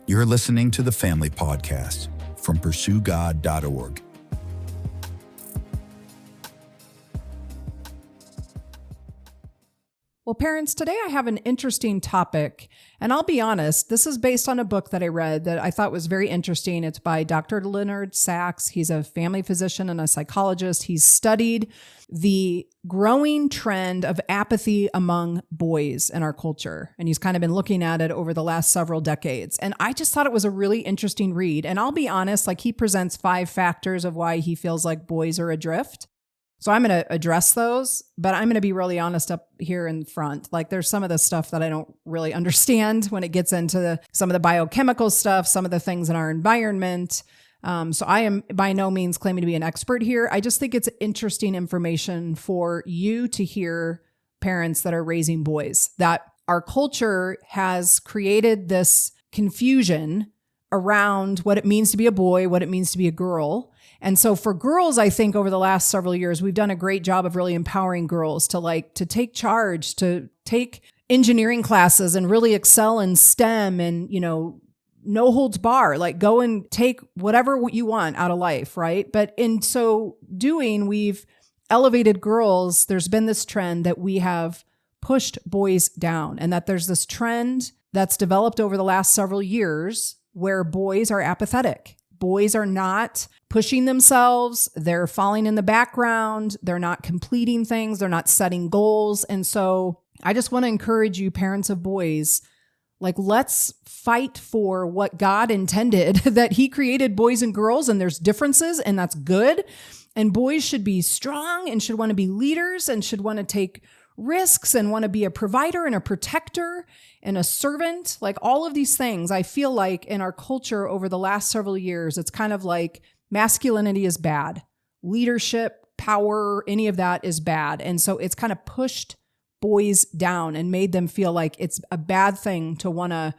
You're listening to the Family Podcast from PursueGOD.org. Well, parents, today I have an interesting topic, and I'll be honest, this is based on a book that I read that I thought was very interesting. It's by Dr. Leonard Sax. He's a family physician and a psychologist. He's studied the growing trend of apathy among boys in our culture, and he's kind of been looking at it over the last several decades. And I just thought it was a really interesting read. And I'll be honest, he presents 5 factors of why he feels like boys are adrift. So I'm going to address those, but I'm going to be really honest up here in front. There's some of the stuff that I don't really understand when it gets into some of the biochemical stuff, some of the things in our environment. So I am by no means claiming to be an expert here. I just think it's interesting information for you to hear, parents that are raising boys, that our culture has created this confusion around what it means to be a boy, what it means to be a girl. And so for girls, I think over the last several years, we've done a great job of really empowering girls to take charge, to take engineering classes and really excel in STEM and, no holds bar, go and take whatever you want out of life, right? But in so doing, we've elevated girls. There's been this trend that we have pushed boys down, and that there's this trend that's developed over the last several years where boys are apathetic. Boys are not pushing themselves. They're falling in the background. They're not completing things. They're not setting goals. And so I just want to encourage you, parents of boys, let's fight for what God intended, that He created boys and girls, and there's differences, and that's good. And boys should be strong and should want to be leaders and should want to take risks and want to be a provider and a protector and a servant. All of these things, I feel like in our culture over the last several years, it's kind of like masculinity is bad. Leadership, power, any of that is bad. And so it's kind of pushed boys down and made them feel like it's a bad thing to want to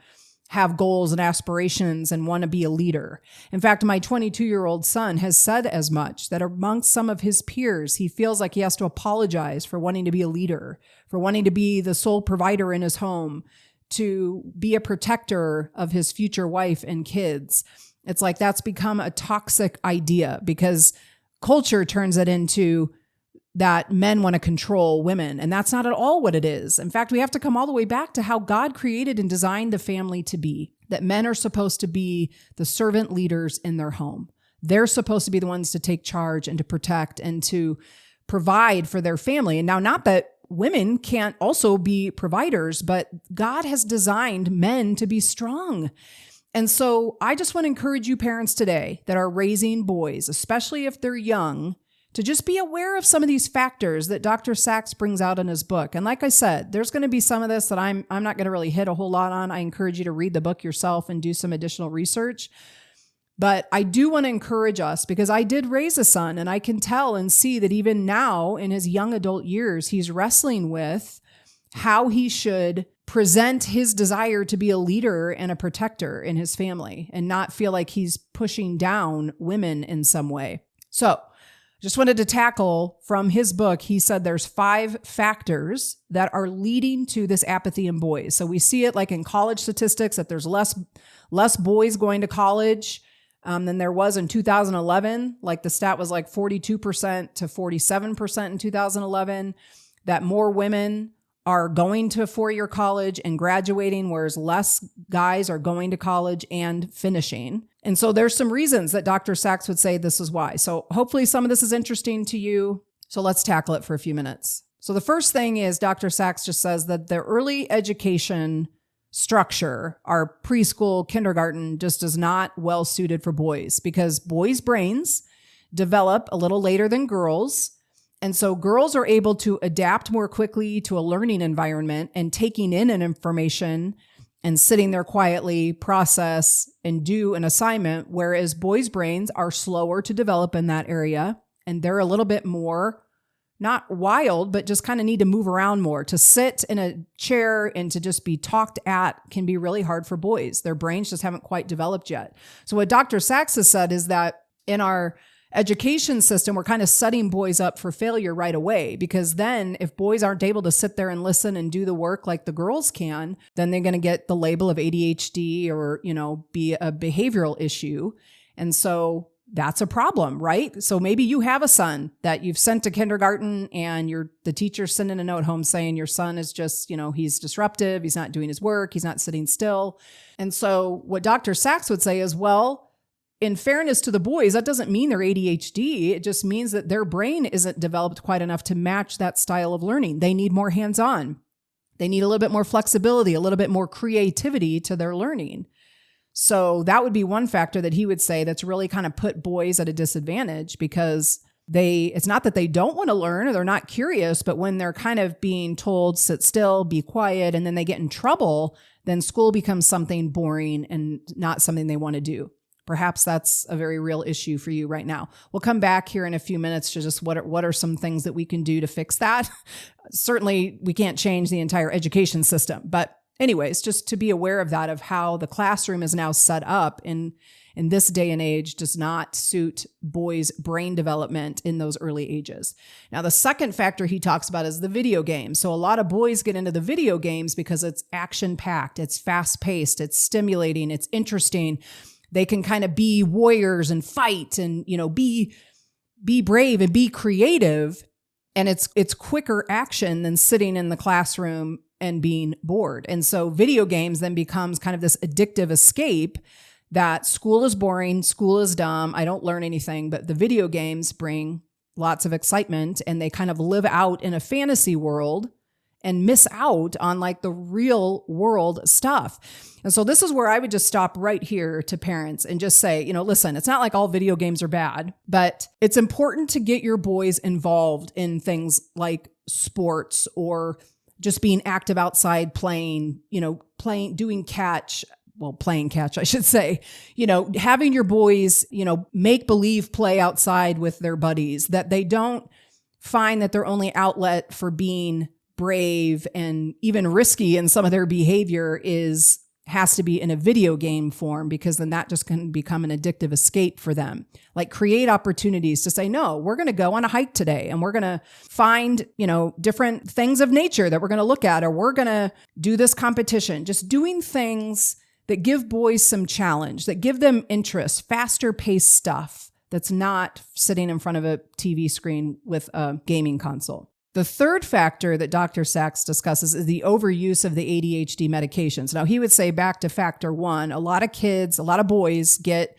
have goals and aspirations and want to be a leader. In fact, my 22-year-old son has said as much, that amongst some of his peers, he feels like he has to apologize for wanting to be a leader, for wanting to be the sole provider in his home, to be a protector of his future wife and kids. It's like that's become a toxic idea because culture turns it into that men want to control women. And that's not at all what it is. In fact, we have to come all the way back to how God created and designed the family to be, that men are supposed to be the servant leaders in their home. They're supposed to be the ones to take charge and to protect and to provide for their family. And now, not that women can't also be providers, but God has designed men to be strong. And so I just want to encourage you parents today that are raising boys, especially if they're young, to just be aware of some of these factors that Dr. Sax brings out in his book. And like I said, there's going to be some of this that I'm not going to really hit a whole lot on. I encourage you to read the book yourself and do some additional research. But I do want to encourage us, because I did raise a son, and I can tell and see that even now in his young adult years, he's wrestling with how he should present his desire to be a leader and a protector in his family and not feel like he's pushing down women in some way. So just wanted to tackle from his book. He said there's 5 factors that are leading to this apathy in boys. So we see it in college statistics that there's less boys going to college than there was in 2011. The stat was 42% to 47% in 2011, that more women are going to a 4-year college and graduating, whereas less guys are going to college and finishing. And so there's some reasons that Dr. Sax would say this is why. So hopefully some of this is interesting to you. So let's tackle it for a few minutes. So the first thing is Dr. Sax just says that the early education structure, our preschool, kindergarten, just is not well suited for boys, because boys' brains develop a little later than girls. And so girls are able to adapt more quickly to a learning environment and taking in an information and sitting there quietly, process, and do an assignment, whereas boys' brains are slower to develop in that area. And they're a little bit more, not wild, but just kind of need to move around more. To sit in a chair and to just be talked at can be really hard for boys. Their brains just haven't quite developed yet. So what Dr. Sax has said is that in our education system, we're kind of setting boys up for failure right away, because then if boys aren't able to sit there and listen and do the work like the girls can, then they're going to get the label of ADHD or, be a behavioral issue. And so that's a problem, right? So maybe you have a son that you've sent to kindergarten and the teacher's sending a note home saying your son is just, he's disruptive. He's not doing his work. He's not sitting still. And so what Dr. Sax would say is, well, in fairness to the boys, that doesn't mean they're ADHD. It just means that their brain isn't developed quite enough to match that style of learning. They need more hands-on. They need a little bit more flexibility, a little bit more creativity to their learning. So that would be one factor that he would say that's really kind of put boys at a disadvantage, because it's not that they don't want to learn or they're not curious, but when they're kind of being told, sit still, be quiet, and then they get in trouble, then school becomes something boring and not something they want to do. Perhaps that's a very real issue for you right now. We'll come back here in a few minutes to just what are some things that we can do to fix that. Certainly, we can't change the entire education system. But anyways, just to be aware of that, of how the classroom is now set up in this day and age does not suit boys' brain development in those early ages. Now, the second factor he talks about is the video games. So a lot of boys get into the video games because it's action-packed, it's fast-paced, it's stimulating, it's interesting. They can kind of be warriors and fight and, be brave and be creative. And it's quicker action than sitting in the classroom and being bored. And so video games then becomes kind of this addictive escape that school is boring, school is dumb, I don't learn anything, but the video games bring lots of excitement and they kind of live out in a fantasy world and miss out on like the real world stuff. And so this is where I would just stop right here to parents and just say, listen, it's not like all video games are bad, but it's important to get your boys involved in things like sports or just being active outside playing, doing catch. Well, playing catch, I should say, having your boys, make believe play outside with their buddies, that they don't find that their only outlet for being brave and even risky in some of their behavior has to be in a video game form, because then that just can become an addictive escape for them. Like create opportunities to say, no, we're going to go on a hike today and we're going to find, different things of nature that we're going to look at, or we're going to do this competition. Just doing things that give boys some challenge, that give them interest, faster paced stuff that's not sitting in front of a TV screen with a gaming console. The third factor that Dr. Sax discusses is the overuse of the ADHD medications. Now, he would say back to factor one, a lot of boys get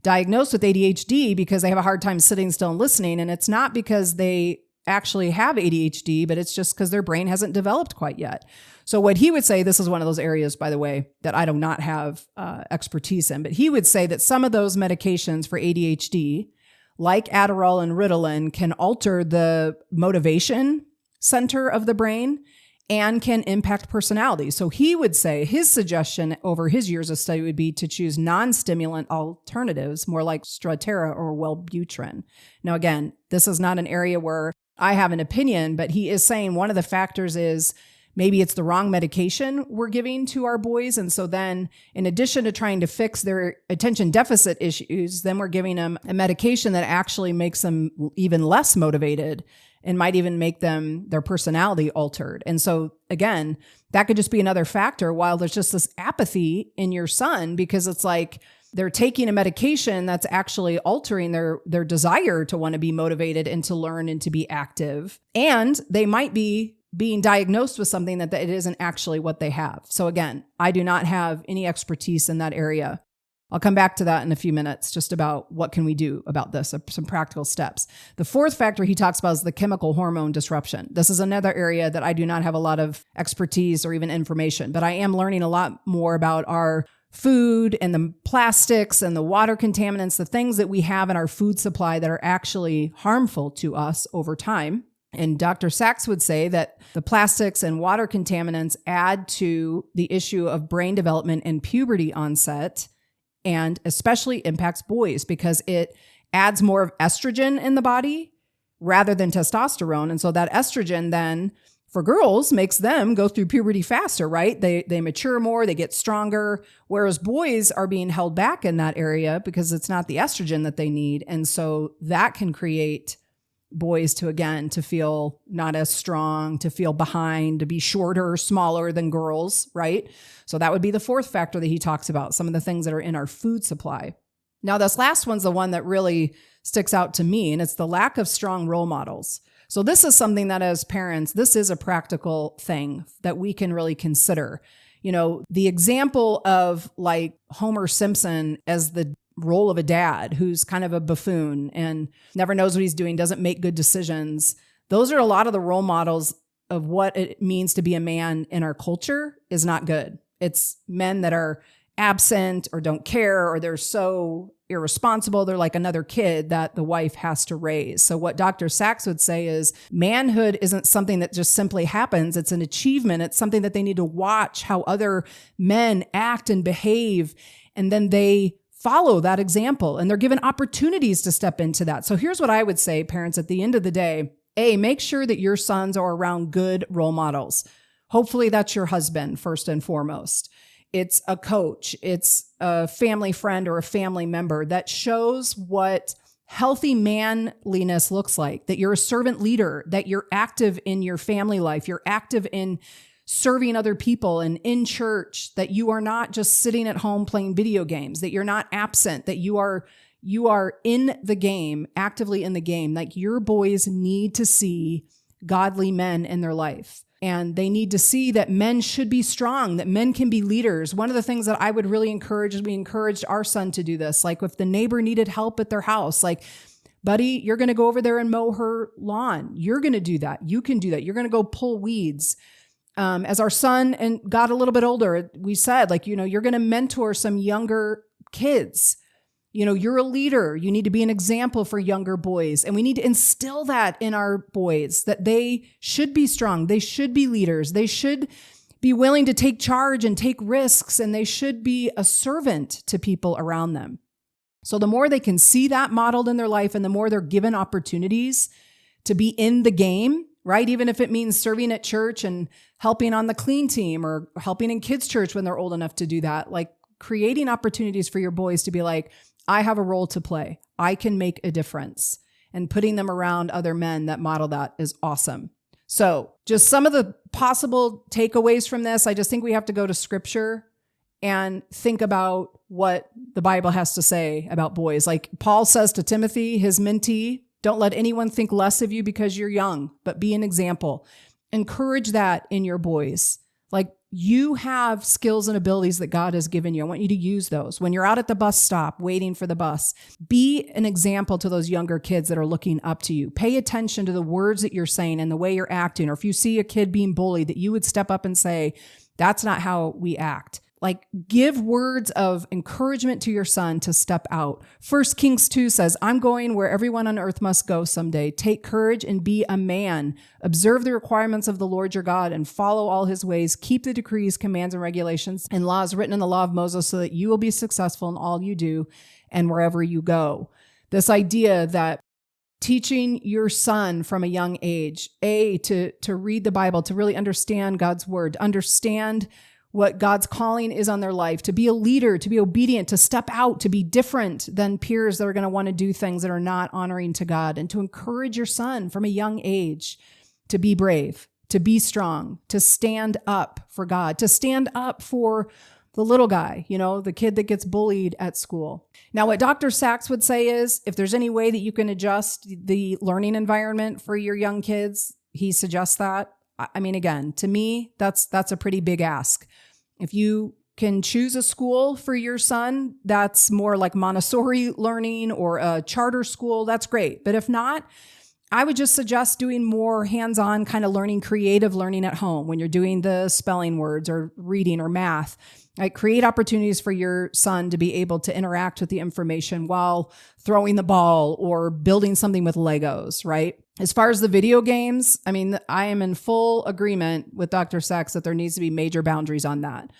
diagnosed with ADHD because they have a hard time sitting still and listening. And it's not because they actually have ADHD, but it's just because their brain hasn't developed quite yet. So what he would say, this is one of those areas, by the way, that I do not have expertise in, but he would say that some of those medications for ADHD, like Adderall and Ritalin, can alter the motivation center of the brain and can impact personality. So he would say his suggestion over his years of study would be to choose non-stimulant alternatives, more like Strattera or Wellbutrin. Now, again, this is not an area where I have an opinion, but he is saying one of the factors is maybe it's the wrong medication we're giving to our boys. And so then in addition to trying to fix their attention deficit issues, then we're giving them a medication that actually makes them even less motivated and might even make their personality altered. And so again, that could just be another factor while there's just this apathy in your son, because it's like they're taking a medication that's actually altering their desire to want to be motivated and to learn and to be active. And they might be being diagnosed with something that it isn't actually what they have. So again, I do not have any expertise in that area. I'll come back to that in a few minutes, just about what can we do about this, some practical steps. The fourth factor he talks about is the chemical hormone disruption. This is another area that I do not have a lot of expertise or even information, but I am learning a lot more about our food and the plastics and the water contaminants, the things that we have in our food supply that are actually harmful to us over time. And Dr. Sax would say that the plastics and water contaminants add to the issue of brain development and puberty onset, and especially impacts boys because it adds more of estrogen in the body rather than testosterone. And so that estrogen then for girls makes them go through puberty faster, right? They mature more, they get stronger, whereas boys are being held back in that area because it's not the estrogen that they need. And so that can create boys to feel not as strong, to feel behind, to be shorter, smaller than girls, right? So that would be the fourth factor that he talks about, some of the things that are in our food supply. Now, this last one's the one that really sticks out to me, and it's the lack of strong role models. So this is something that as parents, this is a practical thing that we can really consider. The example of like Homer Simpson as the role of a dad who's kind of a buffoon and never knows what he's doing, doesn't make good decisions. Those are a lot of the role models of what it means to be a man in our culture is not good. It's men that are absent or don't care, or they're so irresponsible. They're like another kid that the wife has to raise. So what Dr. Sax would say is manhood isn't something that just simply happens. It's an achievement. It's something that they need to watch how other men act and behave. And then they follow that example and they're given opportunities to step into that. So here's what I would say, parents, at the end of the day, make sure that your sons are around good role models. Hopefully that's your husband first and foremost. It's a coach, it's a family friend or a family member that shows what healthy manliness looks like, that you're a servant leader, that you're active in your family life, you're active in serving other people and in church, that you are not just sitting at home playing video games, that you're not absent, that you are in the game, actively in the game. Like your boys need to see godly men in their life. And they need to see that men should be strong, that men can be leaders. One of the things that I would really encourage is we encouraged our son to do this. Like if the neighbor needed help at their house, like, buddy, you're going to go over there and mow her lawn. You're going to do that. You can do that. You're going to go pull weeds. As our son and got a little bit older, we said, like, you're going to mentor some younger kids. You're a leader. You need to be an example for younger boys. And we need to instill that in our boys, that they should be strong. They should be leaders. They should be willing to take charge and take risks. And they should be a servant to people around them. So the more they can see that modeled in their life and the more they're given opportunities to be in the game, right? Even if it means serving at church and helping on the clean team or helping in kids' church when they're old enough to do that, like creating opportunities for your boys to be like, I have a role to play. I can make a difference. And putting them around other men that model that is awesome. So just some of the possible takeaways from this, I just think we have to go to scripture and think about what the Bible has to say about boys. Like Paul says to Timothy, his mentee, don't let anyone think less of you because you're young, but be an example. Encourage that in your boys. Like you have skills and abilities that God has given you. I want you to use those. When you're out at the bus stop waiting for the bus, be an example to those younger kids that are looking up to you. Pay attention to the words that you're saying and the way you're acting. Or if you see a kid being bullied, that you would step up and say, that's not how we act. Like give words of encouragement to your son to step out. 1 Kings 2 says, I'm going where everyone on earth must go someday. Take courage and be a man. Observe the requirements of the Lord your God and follow all his ways. Keep the decrees, commands, and regulations and laws written in the law of Moses so that you will be successful in all you do and wherever you go. This idea that teaching your son from a young age, to read the Bible, to really understand God's word, to understand what God's calling is on their life, to be a leader, to be obedient, to step out, to be different than peers that are going to want to do things that are not honoring to God, and to encourage your son from a young age to be brave, to be strong, to stand up for God, to stand up for the little guy, the kid that gets bullied at school. Now, what Dr. Sax would say is, if there's any way that you can adjust the learning environment for your young kids, he suggests that. I mean, again, to me, that's a pretty big ask. If you can choose a school for your son that's more like Montessori learning or a charter school, that's great. But if not, I would just suggest doing more hands-on kind of learning, creative learning at home when you're doing the spelling words or reading or math. Like create opportunities for your son to be able to interact with the information while throwing the ball or building something with Legos, right? As far as the video games, I mean, I am in full agreement with Dr. Sax that there needs to be major boundaries on that.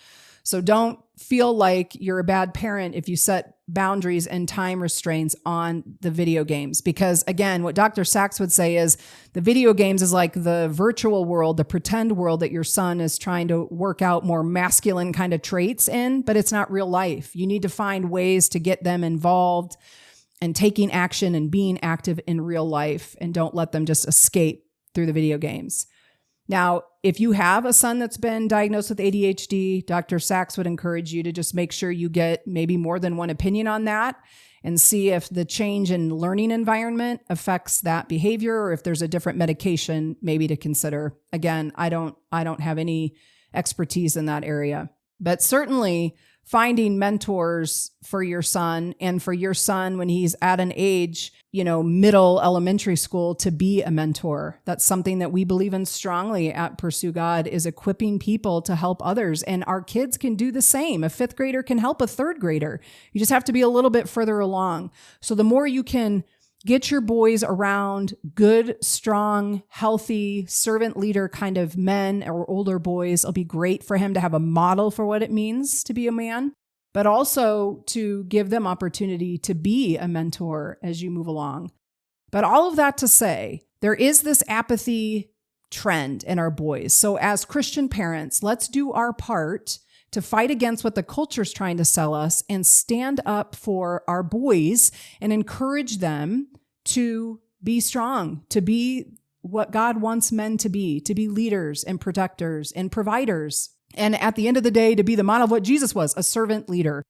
So don't feel like you're a bad parent if you set boundaries and time restraints on the video games. Because again, what Dr. Sax would say is the video games is like the virtual world, the pretend world that your son is trying to work out more masculine kind of traits in, but it's not real life. You need to find ways to get them involved and taking action and being active in real life, and don't let them just escape through the video games. Now, if you have a son that's been diagnosed with ADHD, Dr. Sax would encourage you to just make sure you get maybe more than one opinion on that and see if the change in learning environment affects that behavior, or if there's a different medication maybe to consider. Again, I don't have any expertise in that area, but certainly finding mentors for your son, and for your son when he's at an age, middle elementary school, to be a mentor. That's something that we believe in strongly at Pursue God, is equipping people to help others. And our kids can do the same. A 5th grader can help a 3rd grader. You just have to be a little bit further along. So the more you can get your boys around good, strong, healthy, servant leader kind of men or older boys, it'll be great for him to have a model for what it means to be a man, but also to give them opportunity to be a mentor as you move along. But all of that to say, there is this apathy trend in our boys. So as Christian parents, let's do our part to fight against what the culture's trying to sell us and stand up for our boys and encourage them to be strong, to be what God wants men to be leaders and protectors and providers. And at the end of the day, to be the model of what Jesus was, a servant leader.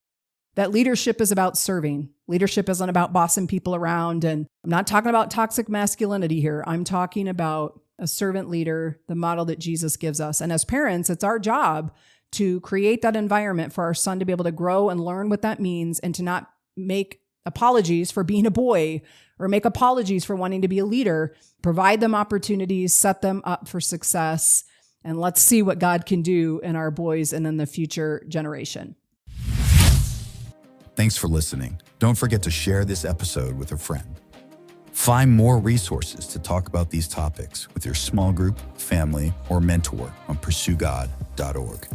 That leadership is about serving. Leadership isn't about bossing people around. And I'm not talking about toxic masculinity here. I'm talking about a servant leader, the model that Jesus gives us. And as parents, it's our job to create that environment for our son to be able to grow and learn what that means, and to not make apologies for being a boy or make apologies for wanting to be a leader. Provide them opportunities, set them up for success, and let's see what God can do in our boys and in the future generation. Thanks for listening. Don't forget to share this episode with a friend. Find more resources to talk about these topics with your small group, family, or mentor on PursueGOD.org.